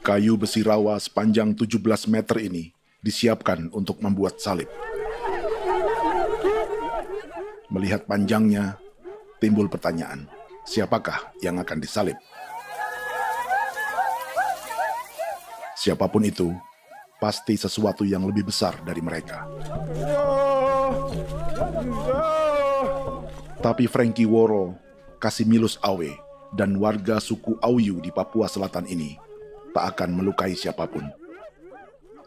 Kayu besi rawa sepanjang 17 meter ini disiapkan untuk membuat salib. Melihat panjangnya, timbul pertanyaan, siapakah yang akan disalib? Siapapun itu, pasti sesuatu yang lebih besar dari mereka. Tapi Frankie Woro, Casimilus Awe, dan warga suku Auyu di Papua Selatan ini tak akan melukai siapapun.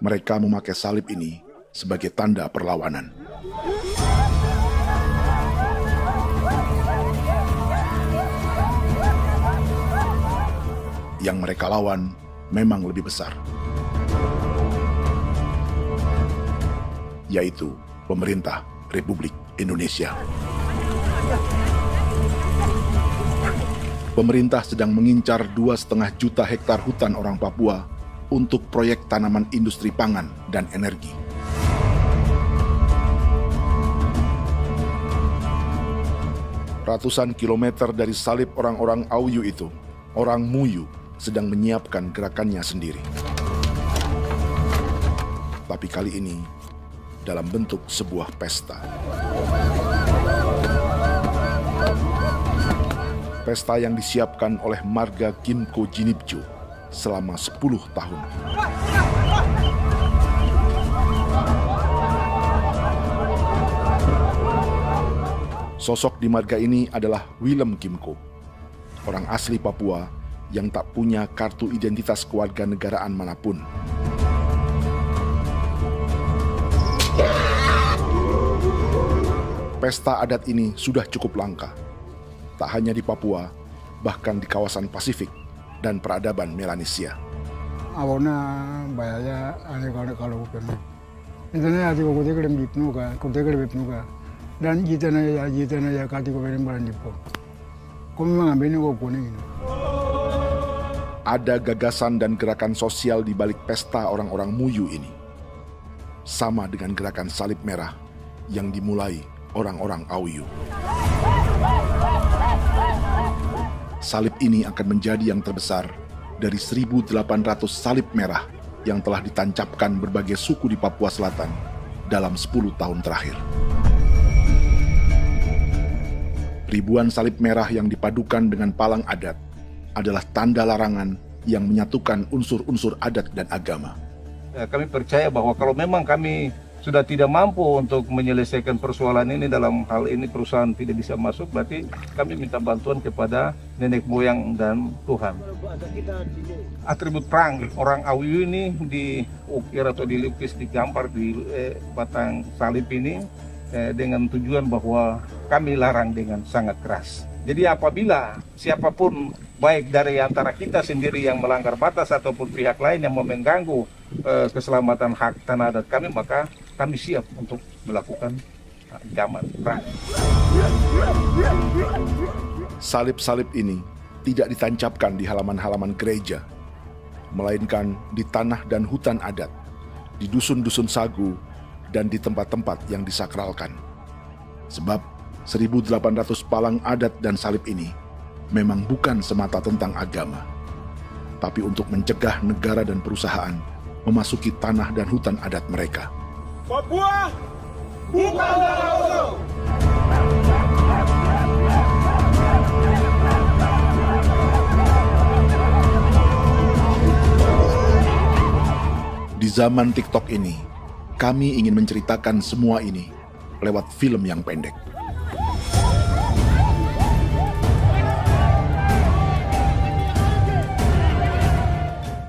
Mereka memakai salib ini sebagai tanda perlawanan. Yang mereka lawan memang lebih besar, yaitu pemerintah Republik Indonesia. Pemerintah sedang mengincar 2,5 juta hektar hutan orang Papua untuk proyek tanaman industri pangan dan energi. Ratusan kilometer dari salib orang-orang Auyu itu, orang Muyu sedang menyiapkan gerakannya sendiri. Tapi kali ini dalam bentuk sebuah pesta. Pesta yang disiapkan oleh marga Kimco Jinibjo selama 10 tahun. Sosok di marga ini adalah Willem Kimco, orang asli Papua yang tak punya kartu identitas kewarganegaraan manapun. Pesta adat ini sudah cukup langka, tak hanya di Papua, bahkan di kawasan Pasifik dan peradaban Melanesia. Awalnya bayarnya aneh kalau bukan. Itu nih hati kau kuda kerem bipnuka, dan kita ya kati kau berem baran dipo. Kau memang ambil kau kuning. Ada gagasan dan gerakan sosial di balik pesta orang-orang Muyu ini, sama dengan gerakan salib merah yang dimulai orang-orang Auyu. Salib ini akan menjadi yang terbesar dari 1.800 salib merah yang telah ditancapkan berbagai suku di Papua Selatan dalam 10 tahun terakhir. Ribuan salib merah yang dipadukan dengan palang adat adalah tanda larangan yang menyatukan unsur-unsur adat dan agama. Kami percaya bahwa kalau memang kami sudah tidak mampu untuk menyelesaikan persoalan ini, dalam hal ini perusahaan tidak bisa masuk, berarti kami minta bantuan kepada nenek moyang dan Tuhan. Atribut perang orang Auyu ini diukir atau dilukis, digambar di batang salib ini dengan tujuan bahwa kami larang dengan sangat keras. Jadi apabila siapapun, baik dari antara kita sendiri yang melanggar batas ataupun pihak lain yang mau mengganggu keselamatan hak tanah adat kami, maka kami siap untuk melakukan ancaman perang. Salib-salib ini tidak ditancapkan di halaman-halaman gereja, melainkan di tanah dan hutan adat, di dusun-dusun sagu, dan di tempat-tempat yang disakralkan. Sebab 1.800 palang adat dan salib ini memang bukan semata tentang agama, tapi untuk mencegah negara dan perusahaan memasuki tanah dan hutan adat mereka. Papua bukan Auyu. Di zaman TikTok ini, kami ingin menceritakan semua ini lewat film yang pendek.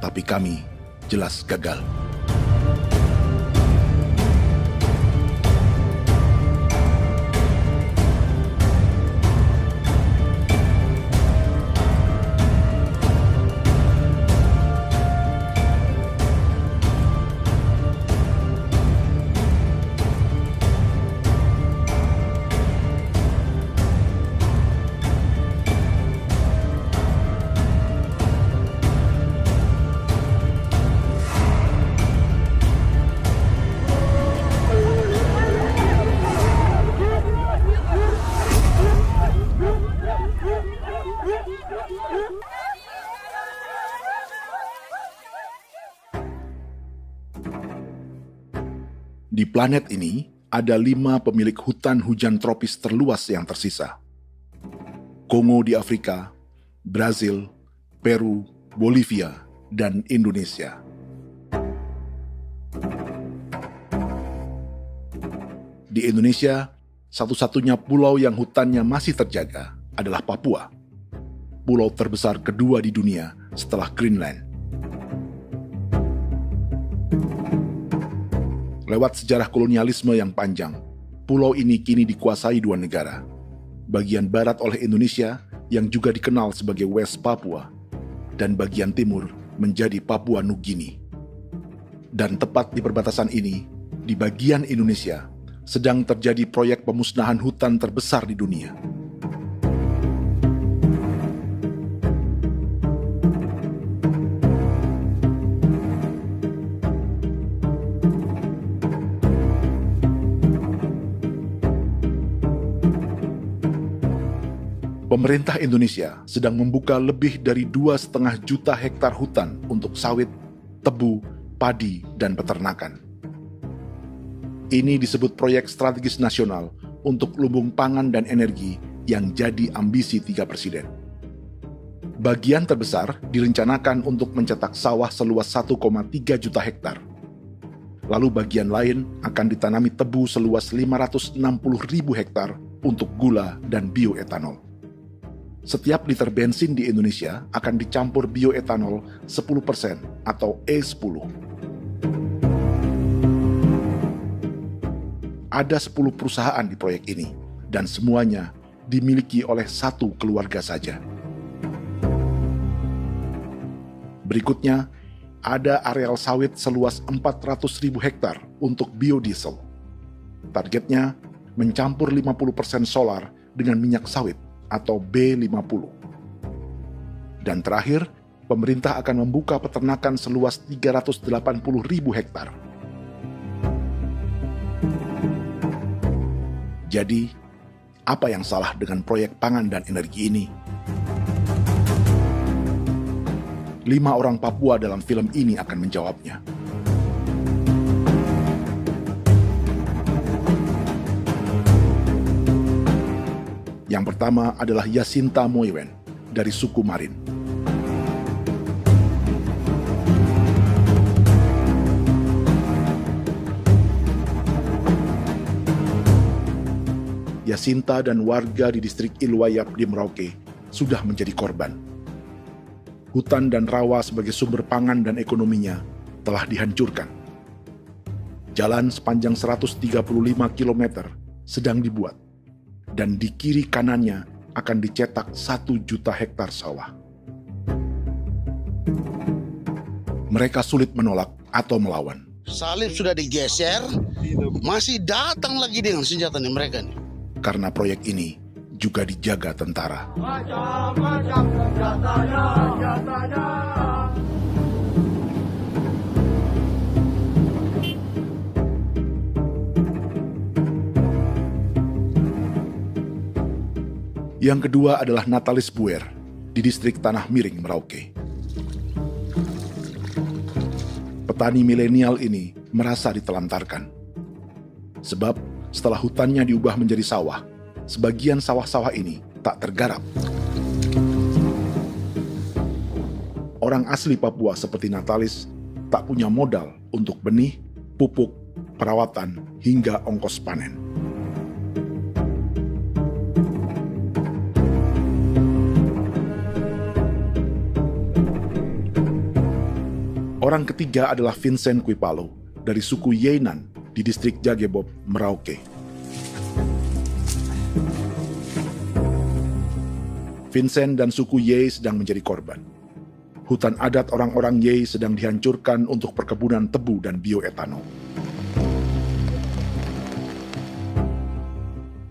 Tapi kami jelas gagal. Di planet ini, ada 5 pemilik hutan hujan tropis terluas yang tersisa. Kongo di Afrika, Brazil, Peru, Bolivia, dan Indonesia. Di Indonesia, satu-satunya pulau yang hutannya masih terjaga adalah Papua, pulau terbesar kedua di dunia setelah Greenland. Lewat sejarah kolonialisme yang panjang, pulau ini kini dikuasai 2 negara. Bagian barat oleh Indonesia yang juga dikenal sebagai West Papua, dan bagian timur menjadi Papua Nugini. Dan tepat di perbatasan ini, di bagian Indonesia, sedang terjadi proyek pemusnahan hutan terbesar di dunia. Pemerintah Indonesia sedang membuka lebih dari 2,5 juta hektar hutan untuk sawit, tebu, padi, dan peternakan. Ini disebut proyek strategis nasional untuk lumbung pangan dan energi yang jadi ambisi 3 presiden. Bagian terbesar direncanakan untuk mencetak sawah seluas 1,3 juta hektar. Lalu bagian lain akan ditanami tebu seluas 560.000 hektar untuk gula dan bioetanol. Setiap liter bensin di Indonesia akan dicampur bioetanol 10% atau E10. Ada 10 perusahaan di proyek ini, dan semuanya dimiliki oleh 1 keluarga saja. Berikutnya, ada areal sawit seluas 400.000 hektar untuk biodiesel. Targetnya mencampur 50% solar dengan minyak sawit atau B50. Dan terakhir, pemerintah akan membuka peternakan seluas 380.000 hektar. Jadi, apa yang salah dengan proyek pangan dan energi ini? 5 orang Papua dalam film ini akan menjawabnya. Yang pertama adalah Yasinta Moiwen dari suku Marin. Yasinta dan warga di distrik Ilwayap di Merauke sudah menjadi korban. Hutan dan rawa sebagai sumber pangan dan ekonominya telah dihancurkan. Jalan sepanjang 135 km sedang dibuat, dan di kiri kanannya akan dicetak 1 juta hektar sawah. Mereka sulit menolak atau melawan. Salib sudah digeser, masih datang lagi dengan senjatanya mereka nih. Karena proyek ini juga dijaga tentara. Macam-macam senjatanya. Yang kedua adalah Natalis Buer di distrik Tanah Miring, Merauke. Petani milenial ini merasa ditelantarkan. Sebab setelah hutannya diubah menjadi sawah, sebagian sawah-sawah ini tak tergarap. Orang asli Papua seperti Natalis tak punya modal untuk benih, pupuk, perawatan, hingga ongkos panen. Orang ketiga adalah Vincent Kuipalo dari suku Yenan di distrik Jagebob, Merauke. Vincent dan suku Ye sedang menjadi korban. Hutan adat orang-orang Ye sedang dihancurkan untuk perkebunan tebu dan bioetanol.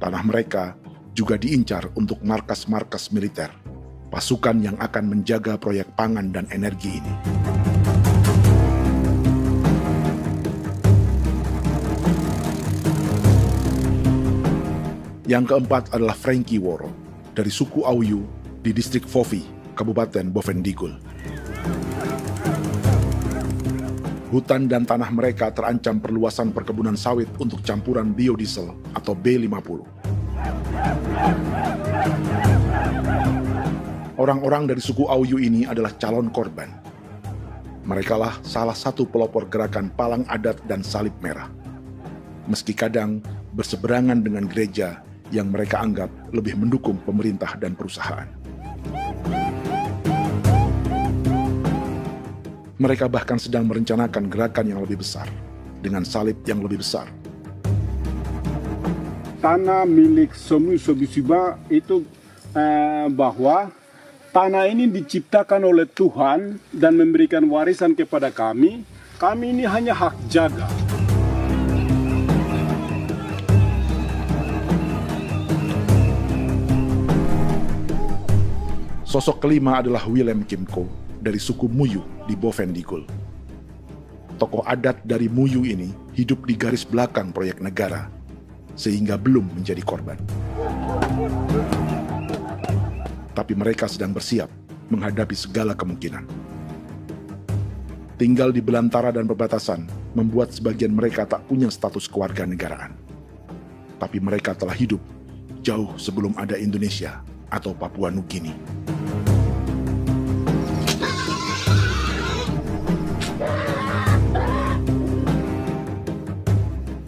Tanah mereka juga diincar untuk markas-markas militer, pasukan yang akan menjaga proyek pangan dan energi ini. Yang keempat adalah Frankie Woro dari suku Auyu di distrik Fofi, Kabupaten Bovendigul. Hutan dan tanah mereka terancam perluasan perkebunan sawit untuk campuran biodiesel atau B50. Orang-orang dari suku Auyu ini adalah calon korban. Merekalah salah satu pelopor gerakan Palang Adat dan Salib Merah. Meski kadang berseberangan dengan gereja yang mereka anggap lebih mendukung pemerintah dan perusahaan. Mereka bahkan sedang merencanakan gerakan yang lebih besar, dengan salib yang lebih besar. Tanah milik Somu Sobisiba itu bahwa tanah ini diciptakan oleh Tuhan dan memberikan warisan kepada kami. Kami ini hanya hak jaga. Sosok kelima adalah Willem Kimco dari suku Muyu di Bovendigul. Tokoh adat dari Muyu ini hidup di garis belakang proyek negara, sehingga belum menjadi korban. Tapi mereka sedang bersiap menghadapi segala kemungkinan. Tinggal di belantara dan perbatasan membuat sebagian mereka tak punya status kewarganegaraan. Tapi mereka telah hidup jauh sebelum ada Indonesia atau Papua Nugini.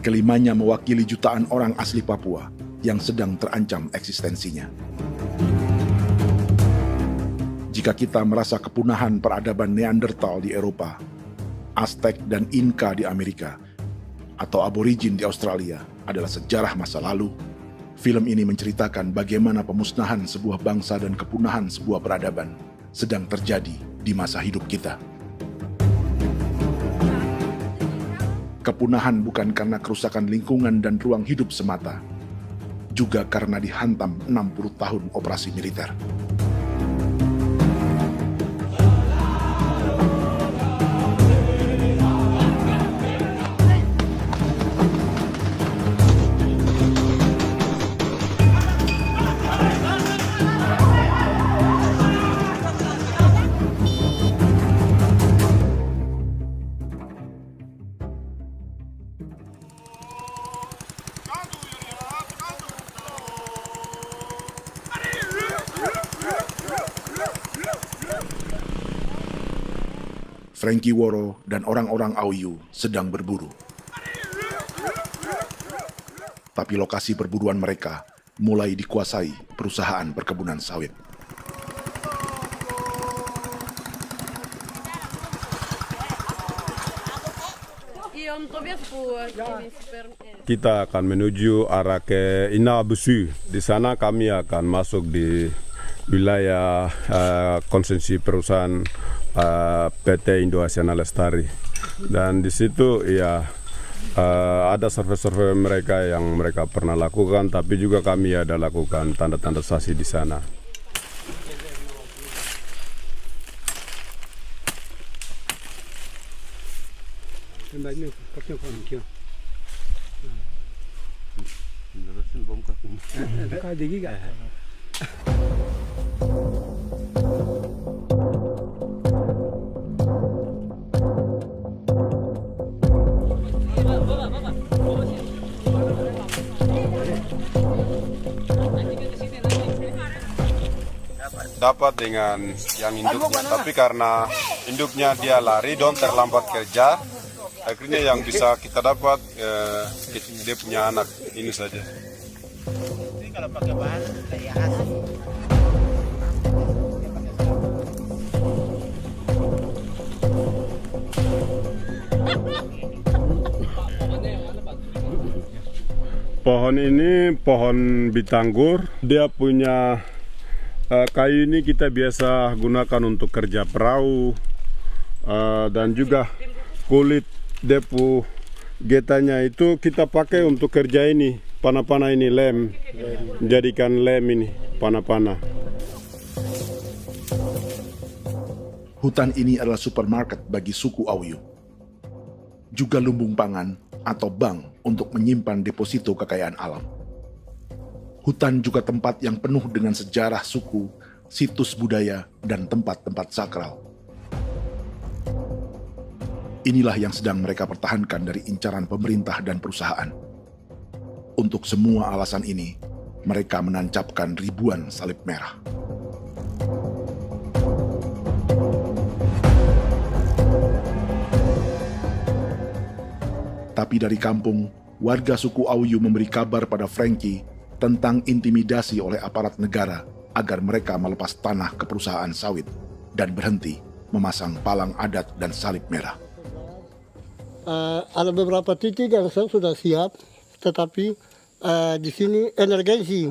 Kelimanya mewakili jutaan orang asli Papua yang sedang terancam eksistensinya. Jika kita merasa kepunahan peradaban Neanderthal di Eropa, Aztec dan Inca di Amerika, atau aborigin di Australia adalah sejarah masa lalu, film ini menceritakan bagaimana pemusnahan sebuah bangsa dan kepunahan sebuah peradaban sedang terjadi di masa hidup kita. Kepunahan bukan karena kerusakan lingkungan dan ruang hidup semata, juga karena dihantam 60 tahun operasi militer. Frankie Woro dan orang-orang Auyu sedang berburu. Tapi lokasi perburuan mereka mulai dikuasai perusahaan perkebunan sawit. Kita akan menuju arah ke Inabusu. Di sana kami akan masuk di wilayah konsesi perusahaan PT Indo Asiana Lestari, dan di situ ya ada survei-survei mereka yang mereka pernah lakukan, tapi juga kami ada lakukan tanda-tanda saksi di sana. Dapat dengan yang induknya, tapi karena induknya dia lari dan terlambat kerja, akhirnya yang bisa kita dapat dia punya anak ini saja. Kalau pakai bahan kayak hasil. Pohon ini pohon bitanggur, dia punya kayu ini kita biasa gunakan untuk kerja perahu, dan juga kulit depu getanya itu kita pakai untuk kerja ini, panah-panah ini lem, jadikan lem ini, panah-panah. Hutan ini adalah supermarket bagi suku Auyu. Juga lumbung pangan atau bank untuk menyimpan deposito kekayaan alam. Hutan juga tempat yang penuh dengan sejarah suku, situs budaya, dan tempat-tempat sakral. Inilah yang sedang mereka pertahankan dari incaran pemerintah dan perusahaan. Untuk semua alasan ini, mereka menancapkan ribuan salib merah. Tapi dari kampung, warga suku Auyu memberi kabar pada Frankie tentang intimidasi oleh aparat negara agar mereka melepas tanah ke perusahaan sawit dan berhenti memasang palang adat dan salib merah. Ada beberapa titik yang saya sudah siap, tetapi di sini emergensi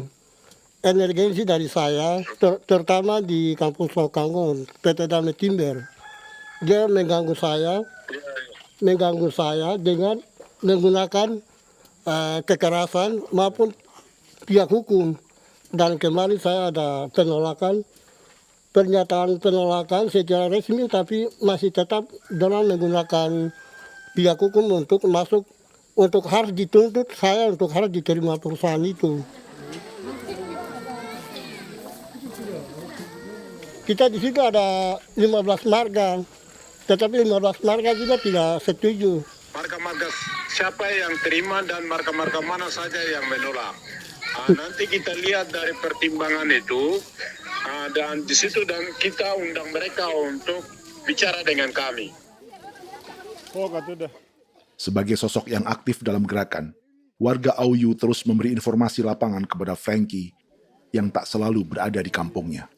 dari saya, terutama di Kampung Sokangon, PT Damai Timber. Dia mengganggu saya dengan menggunakan kekerasan maupun pihak hukum. Dan kemarin saya ada pernyataan penolakan secara resmi, tapi masih tetap dengan menggunakan pihak hukum untuk masuk, untuk harus dituntut saya untuk harus diterima perusahaan itu. Kita di situ ada 15 marga, tetapi 15 marga juga tidak setuju. Marga-marga siapa yang terima dan marga-marga mana saja yang menolak. Nanti kita lihat dari pertimbangan itu, dan di situ dan kita undang mereka untuk bicara dengan kami. Sebagai sosok yang aktif dalam gerakan, warga Auyu terus memberi informasi lapangan kepada Frankie yang tak selalu berada di kampungnya.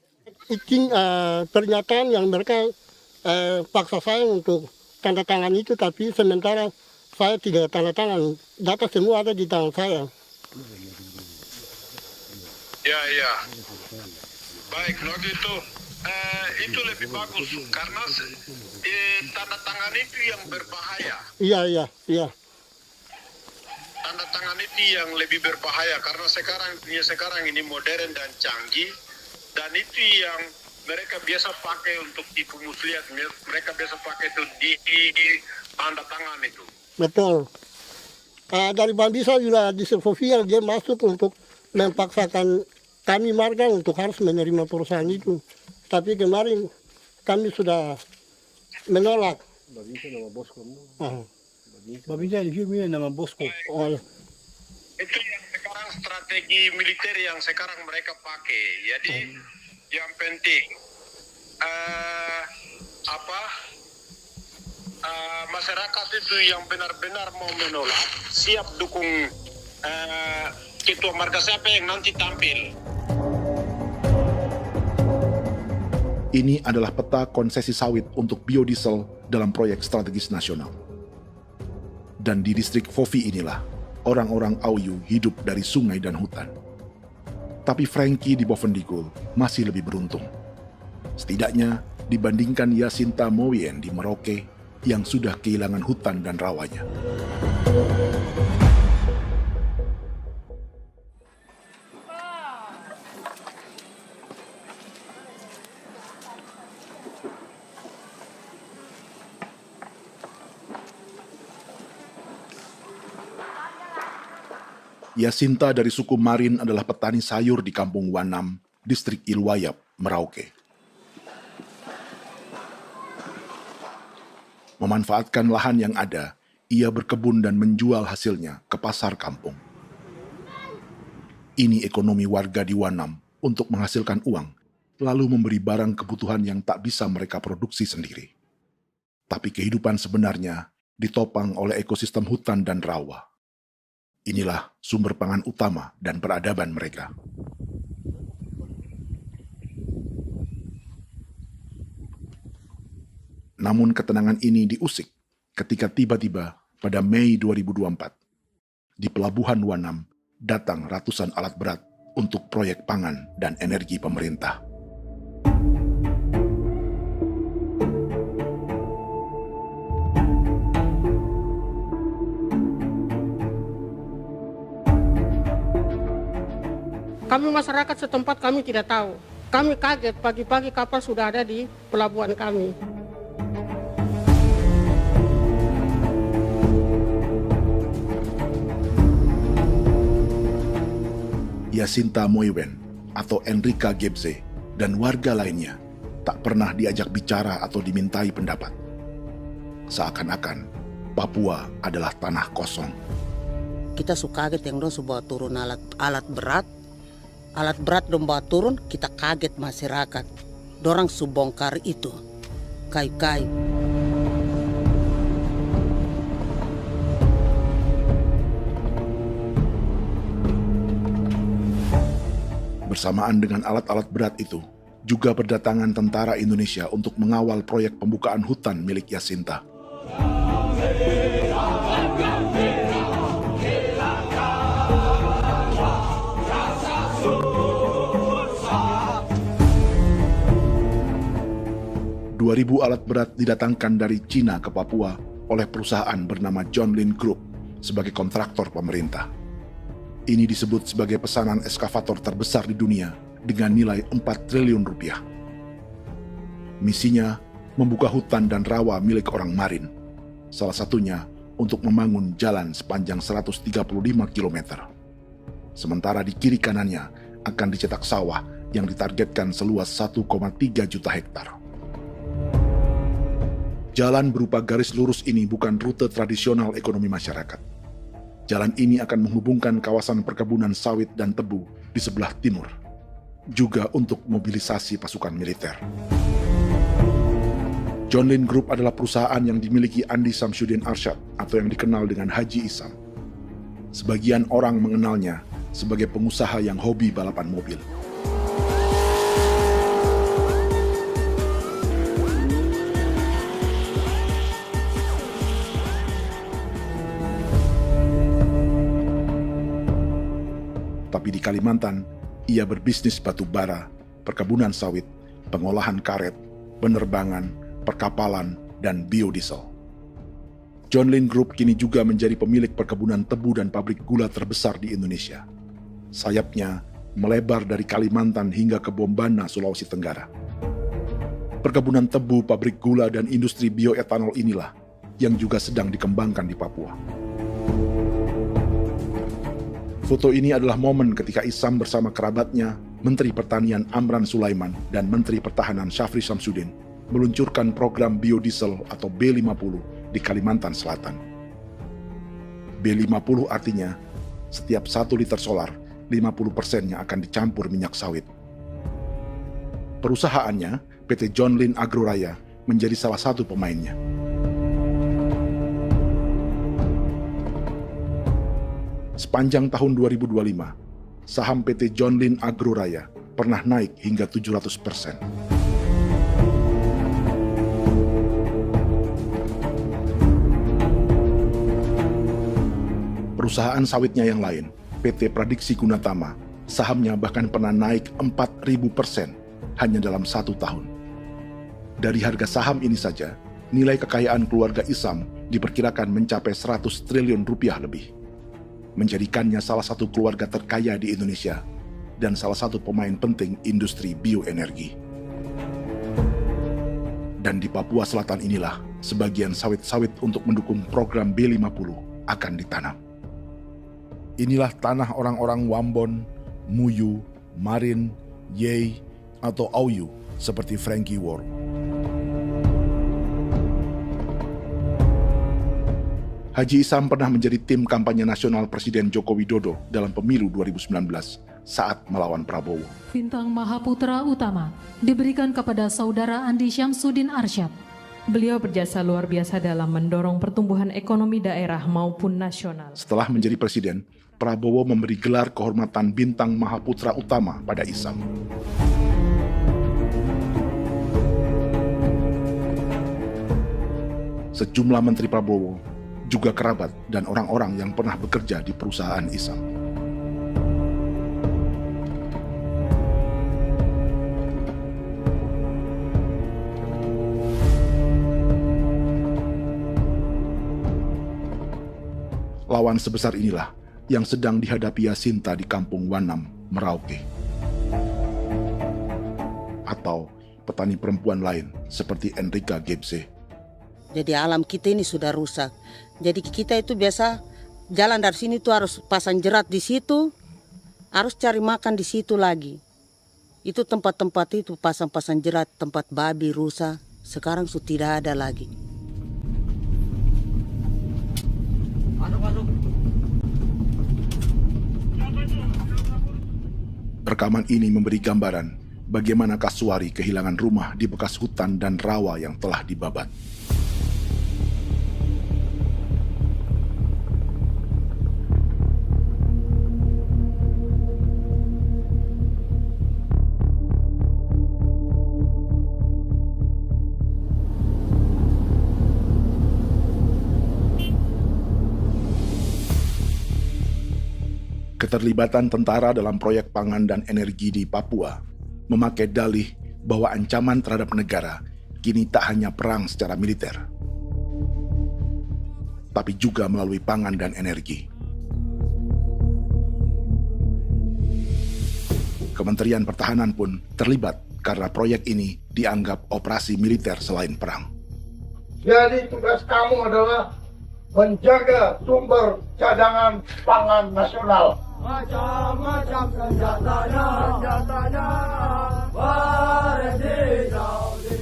Izin pernyataan yang mereka paksa saya untuk tanda tangan itu, tapi sementara saya tidak tanda tangan. Data semua ada di tangan saya. Ya. Baik, kalau gitu itu lebih bagus karena tanda tangan itu yang berbahaya. Iya. Tanda tangan itu yang lebih berbahaya karena sekarang ini modern dan canggih, dan itu yang mereka biasa pakai untuk tipu muslihat. Mereka biasa pakai itu di tanda tangan itu. Betul. Dari Bambisa juga di Sofia dia masuk untuk memaksakan kami marga untuk harus menerima perusahaan itu. Tapi kemarin kami sudah menolak. Babinsa nama bosku. Babinsa ini nama bosku. Itu yang sekarang strategi militer yang sekarang mereka pakai. Jadi yang penting masyarakat itu yang benar-benar mau menolak siap dukung ketua marga siapa yang nanti tampil. Ini adalah peta konsesi sawit untuk biodiesel dalam proyek strategis nasional. Dan di distrik Fofi inilah, orang-orang Auyu hidup dari sungai dan hutan. Tapi Frankie di Bovendigul masih lebih beruntung. Setidaknya dibandingkan Yasinta Mowien di Merauke yang sudah kehilangan hutan dan rawanya. Yasinta dari suku Marin adalah petani sayur di Kampung Wanam, distrik Ilwayap, Merauke. Memanfaatkan lahan yang ada, ia berkebun dan menjual hasilnya ke pasar kampung. Ini ekonomi warga di Wanam untuk menghasilkan uang, lalu memberi barang kebutuhan yang tak bisa mereka produksi sendiri. Tapi kehidupan sebenarnya ditopang oleh ekosistem hutan dan rawa. Inilah sumber pangan utama dan peradaban mereka. Namun ketenangan ini diusik ketika tiba-tiba pada Mei 2024, di Pelabuhan Wanam datang ratusan alat berat untuk proyek pangan dan energi pemerintah. Kami masyarakat setempat kami tidak tahu. Kami kaget pagi-pagi kapal sudah ada di pelabuhan kami. Yasinta Mowien atau Enrika Gebze dan warga lainnya tak pernah diajak bicara atau dimintai pendapat. Seakan-akan Papua adalah tanah kosong. Kita suka kaget yang dong bawa turun alat berat dong bawa turun, kita kaget masyarakat. Dorang subongkar itu kayu-kayu. Bersamaan dengan alat-alat berat itu, juga berdatangan tentara Indonesia untuk mengawal proyek pembukaan hutan milik Jacinta. Ribu alat berat didatangkan dari Cina ke Papua oleh perusahaan bernama John Lin Group sebagai kontraktor pemerintah. Ini disebut sebagai pesanan eskavator terbesar di dunia dengan nilai 4 triliun rupiah. Misinya membuka hutan dan rawa milik orang Marin, salah satunya untuk membangun jalan sepanjang 135 km. Sementara di kiri kanannya akan dicetak sawah yang ditargetkan seluas 1,3 juta hektar. Jalan berupa garis lurus ini bukan rute tradisional ekonomi masyarakat. Jalan ini akan menghubungkan kawasan perkebunan sawit dan tebu di sebelah timur, juga untuk mobilisasi pasukan militer. John Lin Group adalah perusahaan yang dimiliki Andi Samsudin Arsyad atau yang dikenal dengan Haji Isam. Sebagian orang mengenalnya sebagai pengusaha yang hobi balapan mobil. Tapi di Kalimantan, ia berbisnis batu bara, perkebunan sawit, pengolahan karet, penerbangan, perkapalan, dan biodiesel. John Lin Group kini juga menjadi pemilik perkebunan tebu dan pabrik gula terbesar di Indonesia. Sayapnya melebar dari Kalimantan hingga ke Bombana, Sulawesi Tenggara. Perkebunan tebu, pabrik gula, dan industri bioetanol inilah yang juga sedang dikembangkan di Papua. Foto ini adalah momen ketika Isam bersama kerabatnya, Menteri Pertanian Amran Sulaiman dan Menteri Pertahanan Syafri Samsudin, meluncurkan program biodiesel atau B50 di Kalimantan Selatan. B50 artinya, setiap 1 liter solar, 50%-nya akan dicampur minyak sawit. Perusahaannya, PT John Lin Agroraya, menjadi salah satu pemainnya. Sepanjang tahun 2025, saham PT John Lin Agroraya pernah naik hingga 700%. Perusahaan sawitnya yang lain, PT Pradiksi Gunatama, sahamnya bahkan pernah naik 4.000% hanya dalam 1 tahun. Dari harga saham ini saja, nilai kekayaan keluarga Isam diperkirakan mencapai 100 triliun rupiah lebih, menjadikannya salah satu keluarga terkaya di Indonesia dan salah satu pemain penting industri bioenergi. Dan di Papua Selatan inilah sebagian sawit-sawit untuk mendukung program B50 akan ditanam. Inilah tanah orang-orang Wambon, Muyu, Marin, Yei, atau Auyu seperti Frankie Ward. Haji Isam pernah menjadi tim kampanye nasional Presiden Joko Widodo dalam pemilu 2019 saat melawan Prabowo. Bintang Mahaputra Utama diberikan kepada Saudara Andi Syamsuddin Arsyad. Beliau berjasa luar biasa dalam mendorong pertumbuhan ekonomi daerah maupun nasional. Setelah menjadi presiden, Prabowo memberi gelar kehormatan Bintang Mahaputra Utama pada Isam. Sejumlah menteri Prabowo, juga kerabat dan orang-orang yang pernah bekerja di perusahaan Isam. Lawan sebesar inilah yang sedang dihadapi Jacinta di kampung Wanam, Merauke. Atau petani perempuan lain seperti Enrika Gebse. Jadi alam kita ini sudah rusak. Jadi kita itu biasa jalan dari sini tuh harus pasang jerat di situ, harus cari makan di situ lagi. Itu tempat-tempat itu pasang-pasang jerat, tempat babi, rusa, sekarang sudah tidak ada lagi. Rekaman ini memberi gambaran bagaimana Kasuari kehilangan rumah di bekas hutan dan rawa yang telah dibabat. Keterlibatan tentara dalam proyek pangan dan energi di Papua memakai dalih bahwa ancaman terhadap negara kini tak hanya perang secara militer, tapi juga melalui pangan dan energi. Kementerian Pertahanan pun terlibat karena proyek ini dianggap operasi militer selain perang. Jadi tugas kamu adalah menjaga sumber cadangan pangan nasional. Macam-macam senjatanya,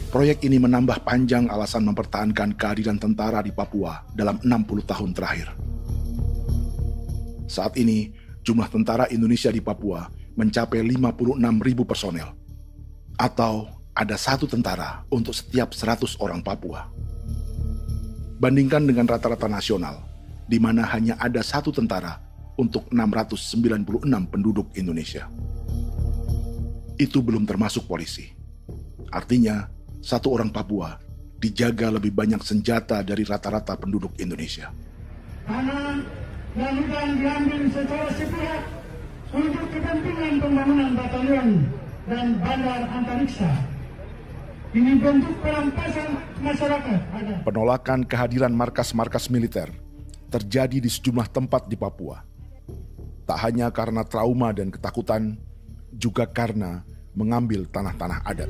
Proyek ini menambah panjang alasan mempertahankan kehadiran tentara di Papua dalam 60 tahun terakhir. Saat ini, jumlah tentara Indonesia di Papua mencapai 56.000 personel, atau ada 1 tentara untuk setiap 100 orang Papua. Bandingkan dengan rata-rata nasional, di mana hanya ada 1 tentara untuk 696 penduduk Indonesia. Itu belum termasuk polisi. Artinya, 1 orang Papua dijaga lebih banyak senjata dari rata-rata penduduk Indonesia. Tanah dan hutan diambil secara sepihak untuk kepentingan pembangunan batalion dan bandar antariksa. Ini bentuk perampasan masyarakat. Penolakan kehadiran markas-markas militer terjadi di sejumlah tempat di Papua. Tak hanya karena trauma dan ketakutan, juga karena mengambil tanah-tanah adat.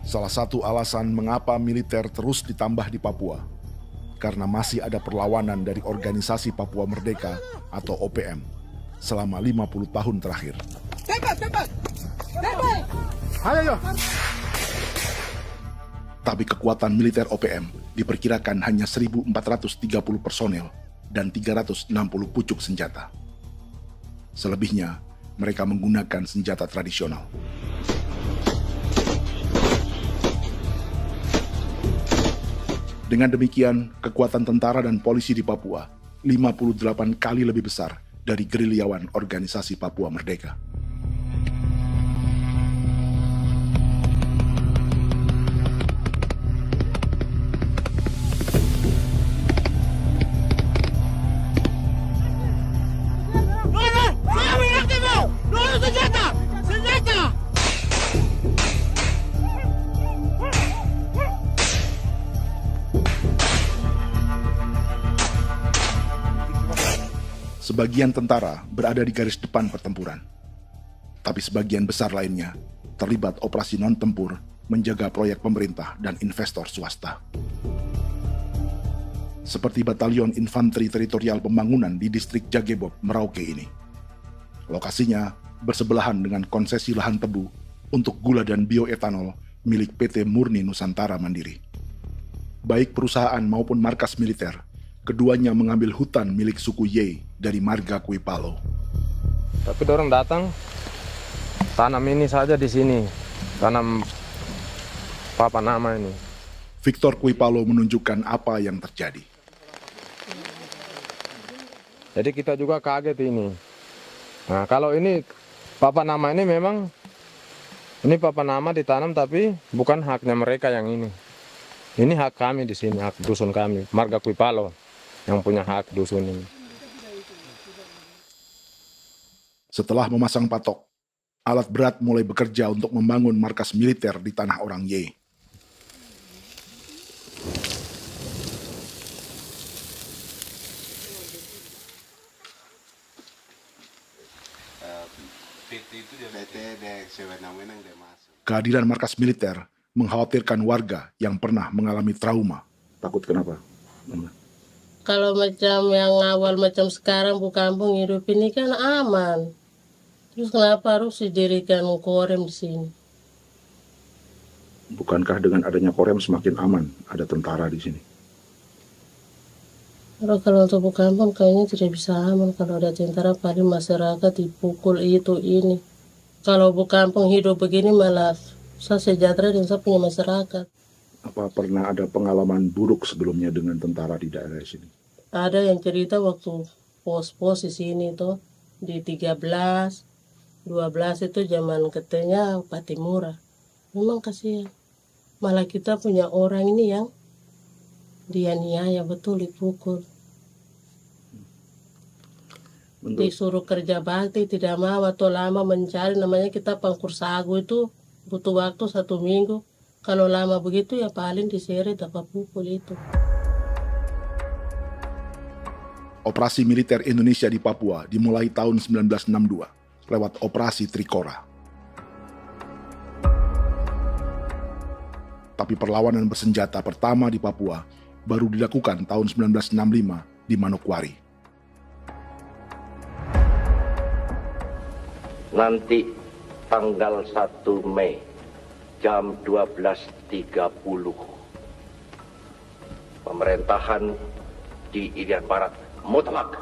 Salah satu alasan mengapa militer terus ditambah di Papua, karena masih ada perlawanan dari Organisasi Papua Merdeka atau OPM selama 50 tahun terakhir. Ayo. Tapi kekuatan militer OPM diperkirakan hanya 1.430 personel dan 360 pucuk senjata. Selebihnya, mereka menggunakan senjata tradisional. Dengan demikian, kekuatan tentara dan polisi di Papua 58 kali lebih besar dari gerilyawan Organisasi Papua Merdeka. Sebagian tentara berada di garis depan pertempuran, tapi sebagian besar lainnya terlibat operasi non-tempur menjaga proyek pemerintah dan investor swasta. Seperti Batalion Infanteri Teritorial Pembangunan di distrik Jagebob, Merauke ini. Lokasinya bersebelahan dengan konsesi lahan tebu untuk gula dan bioetanol milik PT Murni Nusantara Mandiri. Baik perusahaan maupun markas militer, keduanya mengambil hutan milik suku Ye dari marga Kuipalo. Tapi dorong datang, tanam ini saja di sini, tanam Papa Nama ini. Victor Kuipalo menunjukkan apa yang terjadi. Jadi kita juga kaget ini. Nah, kalau ini Papa Nama ini memang, ini Papa Nama ditanam tapi bukan haknya mereka yang ini. Ini hak kami di sini, hak dusun kami, marga Kuipalo yang punya hak dusun ini. Setelah memasang patok, alat berat mulai bekerja untuk membangun markas militer di tanah orang Ye. Kehadiran markas militer mengkhawatirkan warga yang pernah mengalami trauma. Takut kenapa? Kalau macam yang awal macam sekarang bu kampung hidup ini kan aman. Terus kenapa harus didirikan korem di sini? Bukankah dengan adanya Korem semakin aman ada tentara di sini? Kalau untuk kampung kayaknya tidak bisa aman kalau ada tentara, paling masyarakat dipukul itu ini. Kalau kampung hidup begini malah saya sejahtera dan saya punya masyarakat. Apa pernah ada pengalaman buruk sebelumnya dengan tentara di daerah sini? Ada yang cerita waktu pos-pos di sini tuh di 13, 12 itu zaman katanya Patimura. Memang kasihan. Malah kita punya orang ini yang dianiaya betul, dipukul. Disuruh kerja bakti tidak mau atau lama mencari, namanya kita pangkur sagu itu butuh waktu 1 minggu. Kalau lama begitu ya paling diseret apa pukul itu. Operasi militer Indonesia di Papua dimulai tahun 1962 lewat Operasi Trikora. Tapi perlawanan bersenjata pertama di Papua baru dilakukan tahun 1965 di Manokwari. Nanti tanggal 1 Mei jam 12.30 pemerintahan di Irian Barat mutlak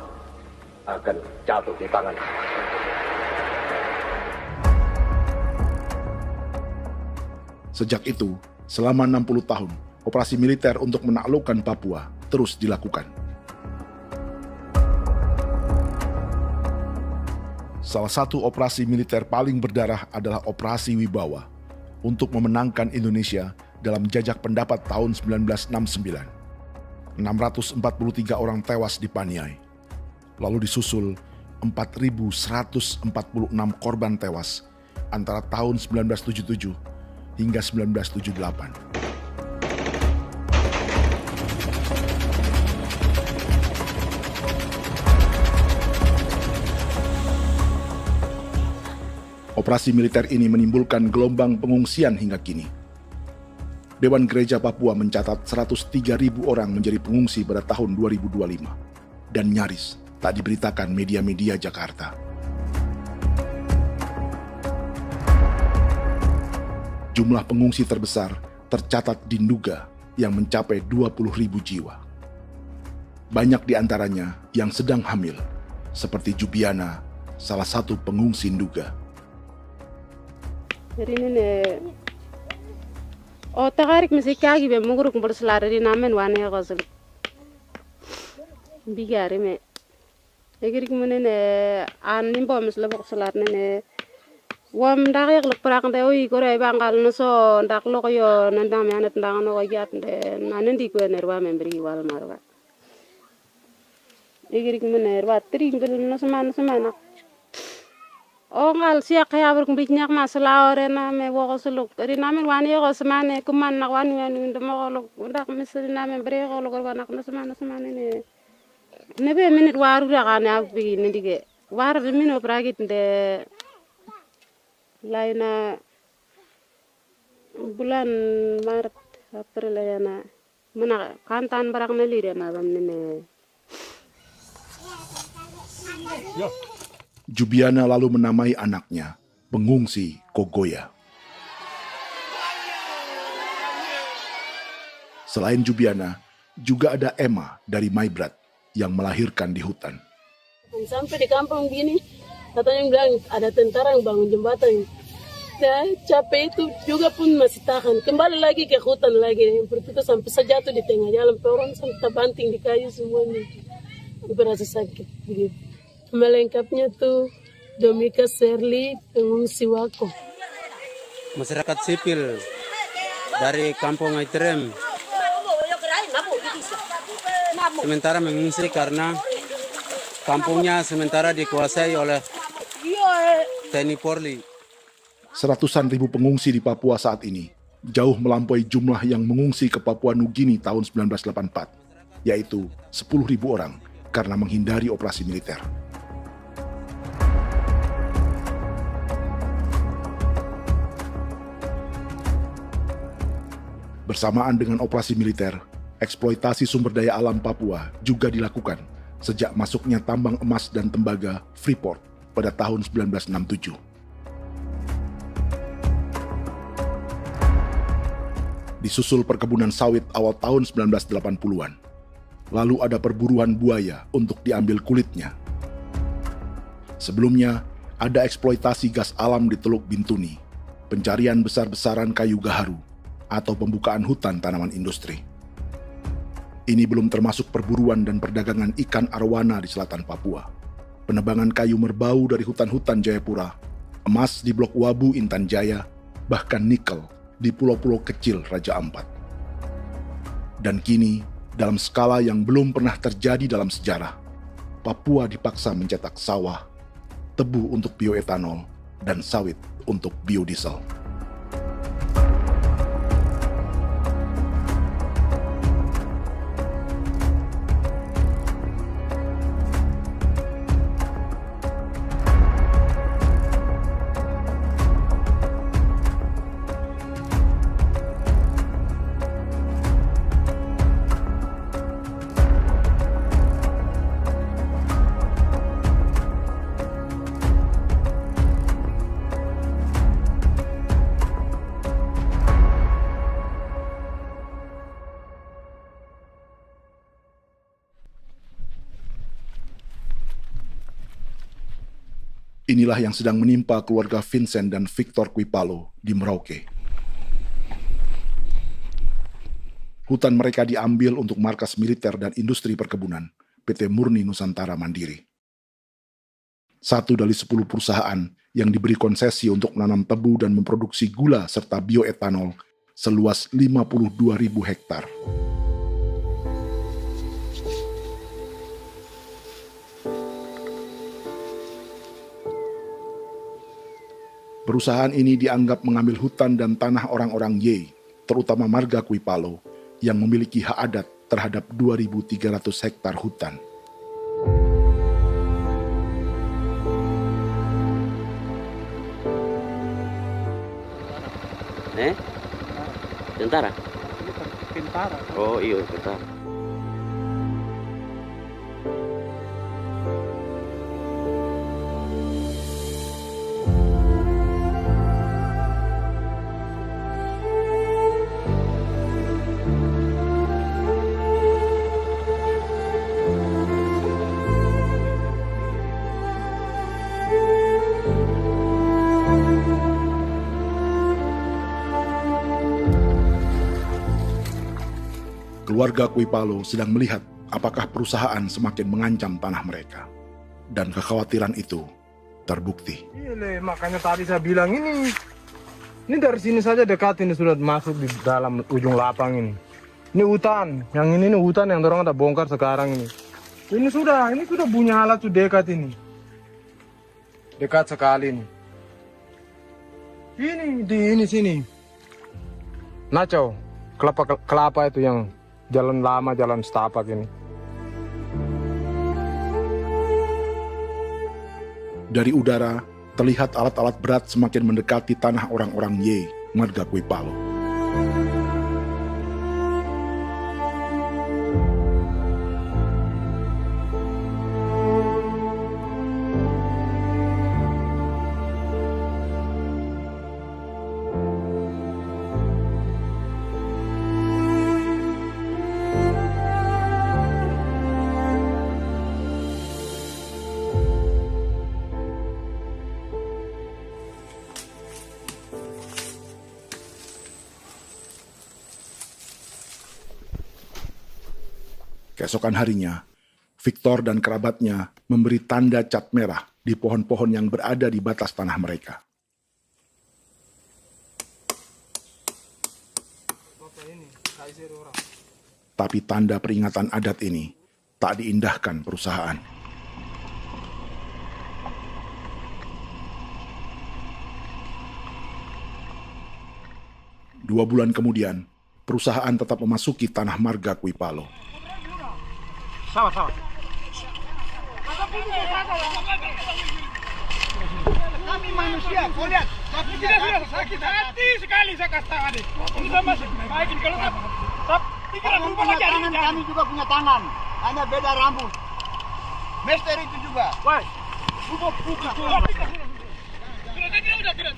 akan jatuh di tangan. Sejak itu, selama 60 tahun, operasi militer untuk menaklukkan Papua terus dilakukan. Salah satu operasi militer paling berdarah adalah Operasi Wibawa untuk memenangkan Indonesia dalam jajak pendapat tahun 1969. 643 orang tewas di Paniai. Lalu disusul 4.146 korban tewas antara tahun 1977 hingga 1978. Operasi militer ini menimbulkan gelombang pengungsian hingga kini. Dewan Gereja Papua mencatat 103.000 orang menjadi pengungsi pada tahun 2025 dan nyaris tak diberitakan media-media Jakarta. Jumlah pengungsi terbesar tercatat di Nduga yang mencapai 20.000 jiwa. Banyak di antaranya yang sedang hamil, seperti Jubiana, salah satu pengungsi Nduga. O tagarik misi kagi be muguruk berselari di namen wane gosem bigari me egirik munene an nimbo misle berselar nene wam darik lek prak de oi gore bangal no so ndak lo yo nandam yanet ndang no gat de nanen di ko nerwa membri wal marwa egirik munene wa tringel no semana o ngal siak ya ber kumbik nyak masala ore na me wo suluk ri namen wani go semane kuman nak wani wani ndemo lo ndak misri namen bre go lo nak no semana ne be minit waru ra kana bi ne dige war de mino pragit de laina bulan Maret April ya na mana kantan barang ne lire na bam ne Jubiana lalu menamai anaknya pengungsi Kogoya. Selain Jubiana, juga ada Emma dari Maibrat yang melahirkan di hutan. Sampai di kampung gini, katanya bilang ada tentara yang bangun jembatan. Saya capek itu juga pun masih tahan. Kembali lagi ke hutan lagi. Itu sampai saya jatuh di tengah jalan. Orang sampai terbanting di kayu semuanya. Berasa sakit begitu. Melengkapnya tuh Domika Serli, pengungsi Wako. Masyarakat sipil dari kampung Aitrem sementara mengungsi karena kampungnya sementara dikuasai oleh TNI Polri. Seratusan ribu pengungsi di Papua saat ini jauh melampaui jumlah yang mengungsi ke Papua Nugini tahun 1984, yaitu 10.000 orang karena menghindari operasi militer. Bersamaan dengan operasi militer, eksploitasi sumber daya alam Papua juga dilakukan sejak masuknya tambang emas dan tembaga Freeport pada tahun 1967. Disusul perkebunan sawit awal tahun 1980-an. Lalu ada perburuan buaya untuk diambil kulitnya. Sebelumnya, ada eksploitasi gas alam di Teluk Bintuni, pencarian besar-besaran kayu gaharu, atau pembukaan hutan tanaman industri. Ini belum termasuk perburuan dan perdagangan ikan arwana di selatan Papua, penebangan kayu merbau dari hutan-hutan Jayapura, emas di Blok Wabu Intan Jaya, bahkan nikel di pulau-pulau kecil Raja Ampat. Dan kini, dalam skala yang belum pernah terjadi dalam sejarah, Papua dipaksa mencetak sawah, tebu untuk bioetanol, dan sawit untuk biodiesel. Inilah yang sedang menimpa keluarga Vincent dan Victor Kuipalo di Merauke. Hutan mereka diambil untuk markas militer dan industri perkebunan, PT Murni Nusantara Mandiri. 1 dari 10 perusahaan yang diberi konsesi untuk menanam tebu dan memproduksi gula serta bioetanol seluas 52.000 hektar. Perusahaan ini dianggap mengambil hutan dan tanah orang-orang Ye, terutama marga Kuipalo, yang memiliki hak adat terhadap 2.300 hektar hutan. Tentara? Tentara. Oh iya, tentara. Keluarga Kuipalo sedang melihat apakah perusahaan semakin mengancam tanah mereka. Dan kekhawatiran itu terbukti. Iya, makanya tadi saya bilang ini dari sini saja dekat ini sudah masuk di dalam ujung lapang ini. Ini hutan, yang ini hutan yang dorong ada bongkar sekarang ini. Ini sudah punya alat sudah dekat ini. Dekat sekali ini. Ini di sini. Nacau, kelapa itu yang jalan lama, jalan setapak ini. Dari udara, terlihat alat-alat berat semakin mendekati tanah orang-orang Ye, marga Kuipalo. Keesokan harinya, Victor dan kerabatnya memberi tanda cat merah di pohon-pohon yang berada di batas tanah mereka. Tapi tanda peringatan adat ini tak diindahkan perusahaan. Dua bulan kemudian, perusahaan tetap memasuki tanah marga Kuipalo. Sama. Kami manusia, kau lihat. Tapi tidak sudah sakit hati sekali saya katakan. Ini sama baikin kalau pikiran berubah lagi. Kami juga punya tangan, hanya beda rambut. Mister itu juga. Woi, buka. Tidak.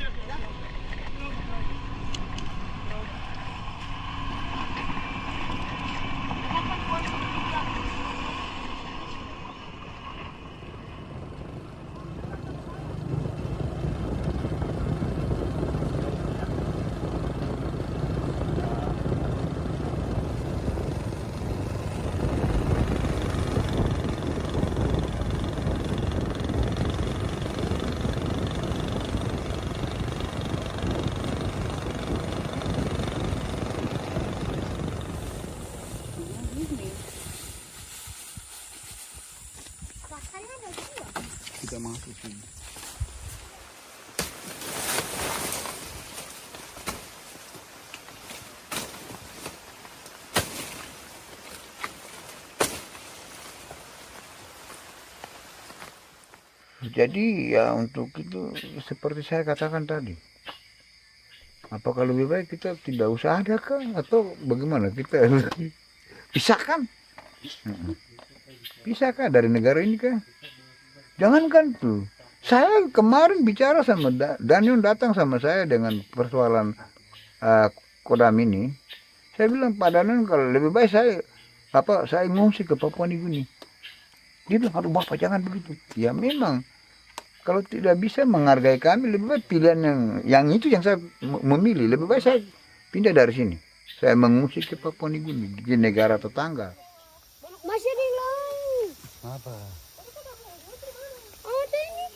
Jadi ya untuk itu seperti saya katakan tadi, apakah lebih baik kita tidak usah ada kah atau bagaimana, kita pisahkan, pisahkan dari negara ini kan? Jangankan tuh, saya kemarin bicara sama Daniel, datang sama saya dengan persoalan Kodam ini, saya bilang Pak Daniel kalau lebih baik saya ngungsi ke Papua Nugini. Dia bilang, aduh Bapak jangan begitu. Ya memang. Kalau tidak bisa menghargai kami, lebih baik pilihan yang itu yang saya memilih. Lebih baik saya pindah dari sini. Saya mengungsi ke Papua Nugini, di negara tetangga. Masih di laut. Apa? Ada ini.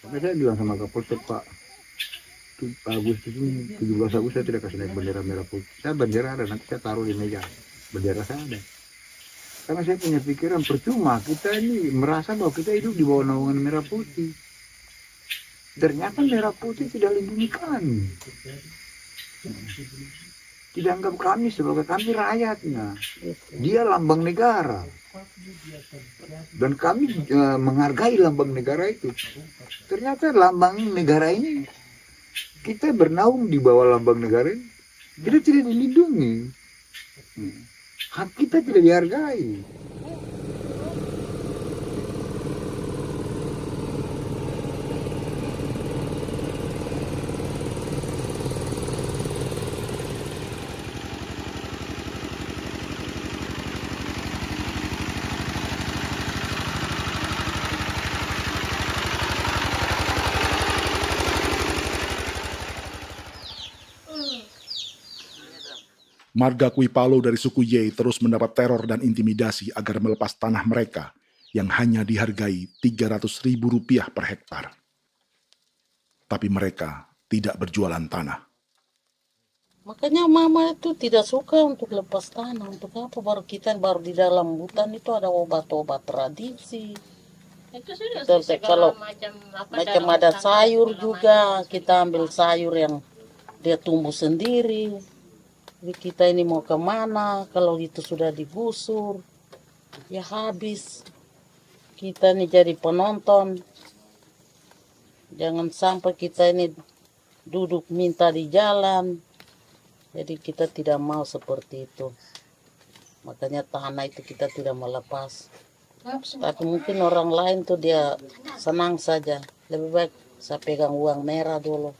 Karena saya bilang sama Kapolsek Pak, Agustus ini 17 Agustus saya tidak kasih naik bendera merah putih. Saya bendera ada, nanti saya taruh di meja. Bendera saya ada. Karena saya punya pikiran percuma kita ini merasa bahwa kita hidup di bawah naungan merah putih. Ternyata merah putih tidak lindungi kami. Tidak anggap kami sebagai kami rakyatnya. Dia lambang negara. Dan kami menghargai lambang negara itu. Ternyata lambang negara ini, kita bernaung di bawah lambang negara ini, kita tidak dilindungi. Hak kita tidak dihargai. Marga Kuipalo dari suku Ye terus mendapat teror dan intimidasi agar melepas tanah mereka yang hanya dihargai Rp300.000 per hektar. Tapi mereka tidak berjualan tanah. Makanya mama itu tidak suka untuk lepas tanah. Untuk apa? Baru di dalam hutan itu ada obat-obat tradisi. Itu sudah Kalau macam ada sayur juga, kita ambil sayur yang dia tumbuh sendiri. Jadi kita ini mau kemana, kalau itu sudah digusur, ya habis. Kita ini jadi penonton. Jangan sampai kita ini duduk minta di jalan. Jadi kita tidak mau seperti itu. Makanya tanah itu kita tidak melepas. Tapi mungkin orang lain tuh dia senang saja. Lebih baik saya pegang uang merah dulu.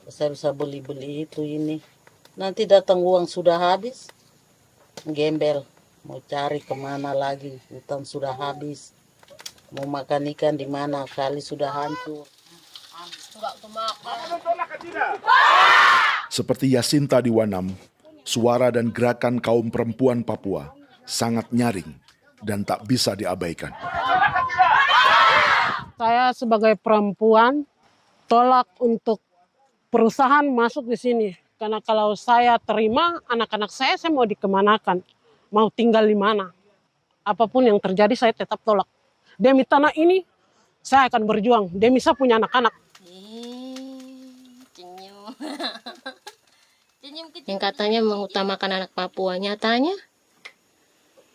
Saya bisa beli-beli itu ini. Nanti datang uang sudah habis, gembel. Mau cari kemana lagi, hutan sudah habis. Mau makan ikan di mana, kali sudah hancur. Seperti Yasinta di Wanam, suara dan gerakan kaum perempuan Papua sangat nyaring dan tak bisa diabaikan. Saya sebagai perempuan tolak untuk perusahaan masuk di sini. Karena kalau saya terima anak-anak saya mau dikemanakan, mau tinggal di mana. Apapun yang terjadi saya tetap tolak. Demi tanah ini saya akan berjuang, demi saya punya anak-anak. Yang katanya mengutamakan anak Papua, nyatanya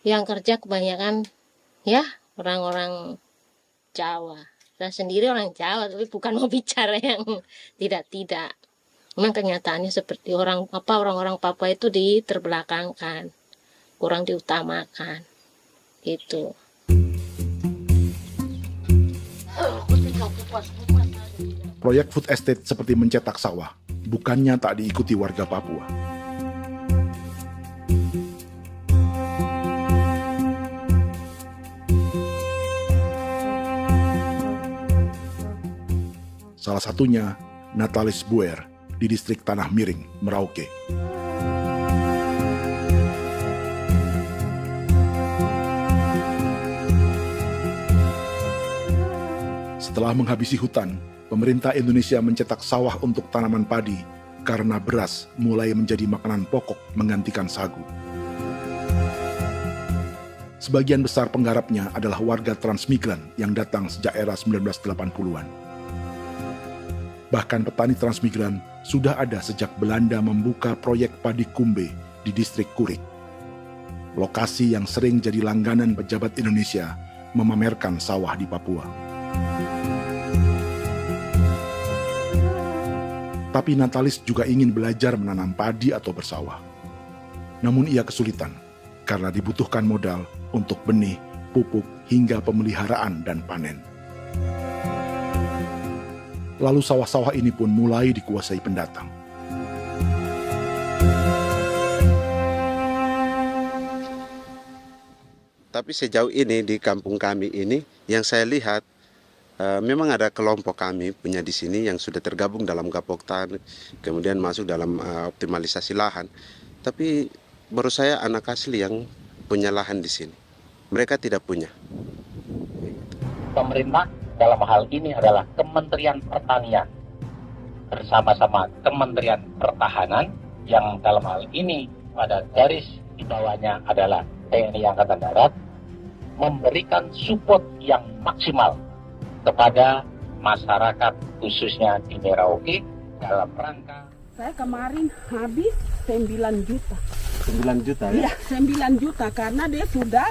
yang kerja kebanyakan ya orang-orang Jawa. Saya sendiri orang Jawa, tapi bukan mau bicara yang tidak-tidak. Memang kenyataannya seperti orang-orang Papua itu diterbelakangkan, kurang diutamakan, gitu. Proyek food estate seperti mencetak sawah, bukannya tak diikuti warga Papua. Salah satunya Natalis Buer di distrik Tanah Miring, Merauke. Setelah menghabisi hutan, pemerintah Indonesia mencetak sawah untuk tanaman padi karena beras mulai menjadi makanan pokok menggantikan sagu. Sebagian besar penggarapnya adalah warga transmigran yang datang sejak era 1980-an. Bahkan petani transmigran sudah ada sejak Belanda membuka proyek padi kumbe di distrik Kurik. Lokasi yang sering jadi langganan pejabat Indonesia memamerkan sawah di Papua. Tapi Natalis juga ingin belajar menanam padi atau bersawah. Namun ia kesulitan karena dibutuhkan modal untuk benih, pupuk, hingga pemeliharaan dan panen. Lalu sawah-sawah ini pun mulai dikuasai pendatang. Tapi sejauh ini di kampung kami ini yang saya lihat memang ada kelompok kami punya di sini yang sudah tergabung dalam Gapoktan, kemudian masuk dalam optimalisasi lahan. Tapi baru saya anak asli yang punya lahan di sini. Mereka tidak punya. Pemerintah dalam hal ini adalah Kementerian Pertanian bersama-sama Kementerian Pertahanan yang dalam hal ini pada garis di bawahnya adalah TNI Angkatan Darat, memberikan support yang maksimal kepada masyarakat khususnya di Merauke dalam rangka. Saya kemarin habis 9 juta. 9 juta ya? Iya, 9 juta karena dia sudah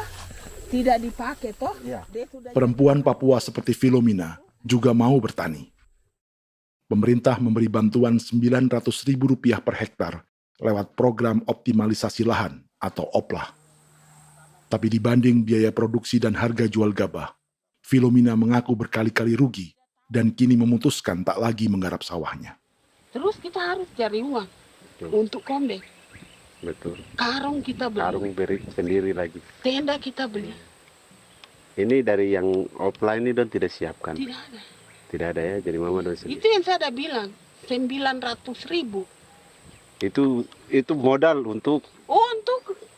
tidak dipakai toh. Ya. Perempuan Papua seperti Filomina juga mau bertani. Pemerintah memberi bantuan Rp900.000 per hektar lewat program optimalisasi lahan atau OPLAH. Tapi dibanding biaya produksi dan harga jual gabah, Filomina mengaku berkali-kali rugi dan kini memutuskan tak lagi menggarap sawahnya. Terus kita harus cari uang untuk kombek. Betul. Karung kita beli. Karung beri sendiri lagi. Tenda kita beli. Ini dari yang offline ini don tidak siapkan. Tidak ada. Tidak ada ya, jadi mama don sendiri. Itu yang saya ada bilang, 900.000. Itu modal untuk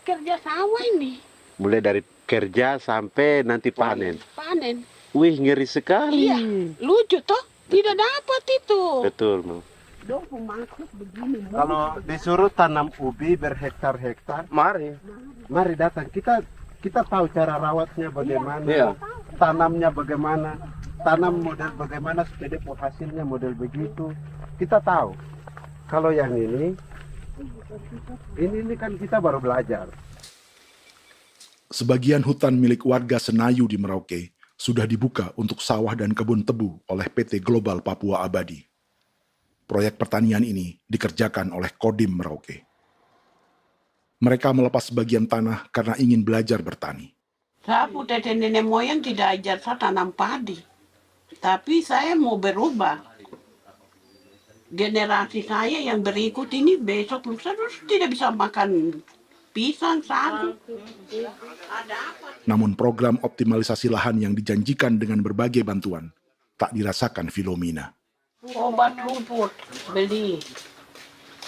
kerja sawah ini. Mulai dari kerja sampai nanti panen. Panen. Wih, ngeri sekali. Iya, lucu toh? Tidak dapat itu. Betul, Mam. Dong pemaksud begini. Kalau disuruh tanam ubi berhektar-hektar, mari datang. Kita tahu cara rawatnya bagaimana, iya. Tanamnya bagaimana, tanam model bagaimana supaya hasilnya model begitu. Kita tahu. Kalau yang ini kan kita baru belajar. Sebagian hutan milik warga Senayu di Merauke sudah dibuka untuk sawah dan kebun tebu oleh PT Global Papua Abadi. Proyek pertanian ini dikerjakan oleh Kodim Merauke. Mereka melepas sebagian tanah karena ingin belajar bertani. Saya punya nenek moyang tidak ajar saya tanam padi. Tapi saya mau berubah. Generasi saya yang berikut ini besok lusa tidak bisa makan pisang, sagu. Namun program optimalisasi lahan yang dijanjikan dengan berbagai bantuan tak dirasakan Filomina. Obat rumput beli,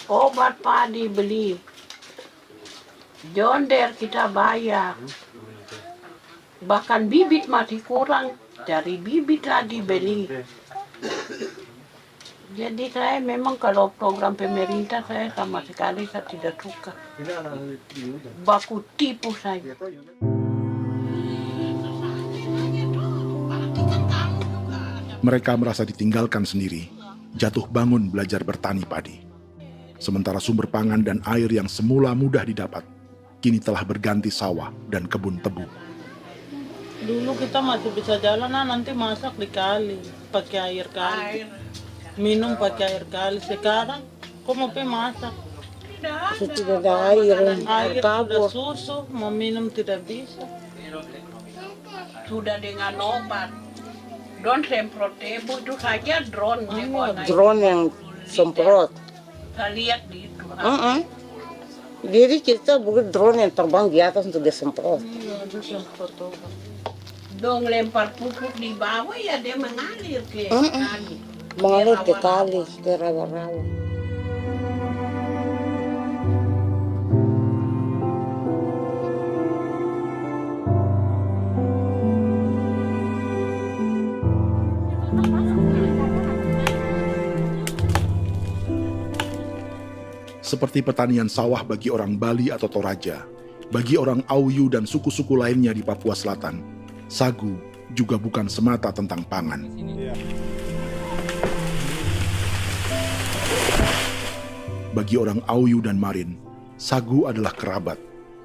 obat padi beli, jonder kita bayar, bahkan bibit masih kurang, cari bibit lagi beli. Jadi saya memang kalau program pemerintah saya sama sekali saya tidak suka. Baku tipu saya. Mereka merasa ditinggalkan sendiri, jatuh bangun belajar bertani padi. Sementara sumber pangan dan air yang semula mudah didapat, kini telah berganti sawah dan kebun tebu. Dulu kita masih bisa jalan, nanti masak di kali, pakai air kali. Minum pakai air kali. Sekarang kok mau masak? Tidak ada air, sudah susu, mau minum tidak bisa. Sudah dengan obat. Drone semprot tebu itu saja drone. Drone yang semprot. Saya lihat di itu. Jadi kita bukan drone yang terbang di atas untuk disemprot. Dong lempar pupuk di bawah ya dia mengalir ke kali. Mengalir ke kali, ke rawa-rawa. Seperti pertanian sawah bagi orang Bali atau Toraja, bagi orang Auyu dan suku-suku lainnya di Papua Selatan, sagu juga bukan semata tentang pangan. Bagi orang Auyu dan Marin, sagu adalah kerabat,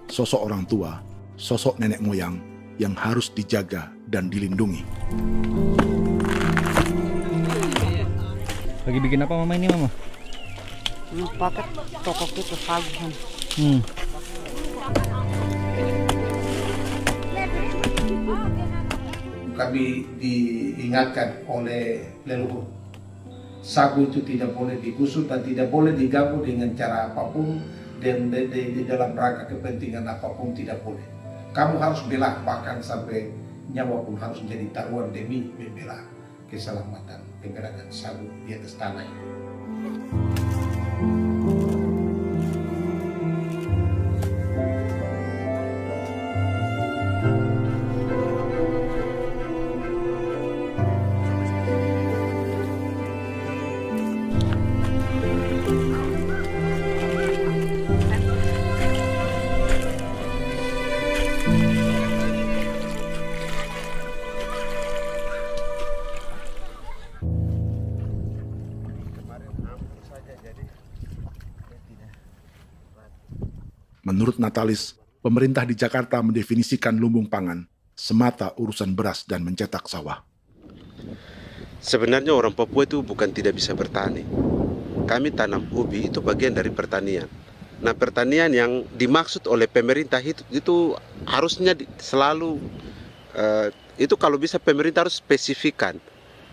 sosok orang tua, sosok nenek moyang yang harus dijaga dan dilindungi. Lagi bikin apa mama ini mama? Pakai toko itu sagu. Kami diingatkan oleh leluhur, sagu itu tidak boleh digusur dan tidak boleh diganggu dengan cara apapun, dan di dalam rangka kepentingan apapun tidak boleh. Kamu harus bela, bahkan sampai nyawa pun harus menjadi taruhan demi membela keselamatan pergerakan sagu di atas tanah. Menurut Natalis, pemerintah di Jakarta mendefinisikan lumbung pangan semata urusan beras dan mencetak sawah. Sebenarnya orang Papua itu bukan tidak bisa bertani. Kami tanam ubi itu bagian dari pertanian. Nah, pertanian yang dimaksud oleh pemerintah itu harusnya selalu itu kalau bisa pemerintah harus spesifikkan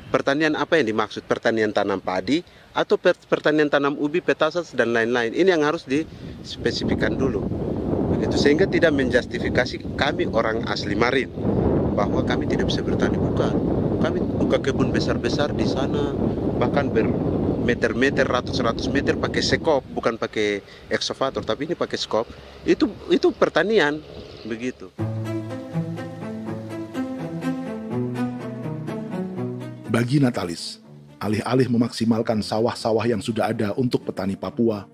pertanian apa yang dimaksud, pertanian tanam padi atau pertanian tanam ubi, petasan dan lain-lain. Ini yang harus dispesifikkan dulu. Begitu, sehingga tidak menjustifikasi kami orang asli Marin bahwa kami tidak bisa bertani. Bukan. Kami buka kebun besar-besar di sana, bahkan bermeter-meter, ratus-ratus meter pakai sekop, bukan pakai ekskavator, tapi ini pakai skop. Itu pertanian, begitu. Bagi Natalis, alih-alih memaksimalkan sawah-sawah yang sudah ada untuk petani Papua,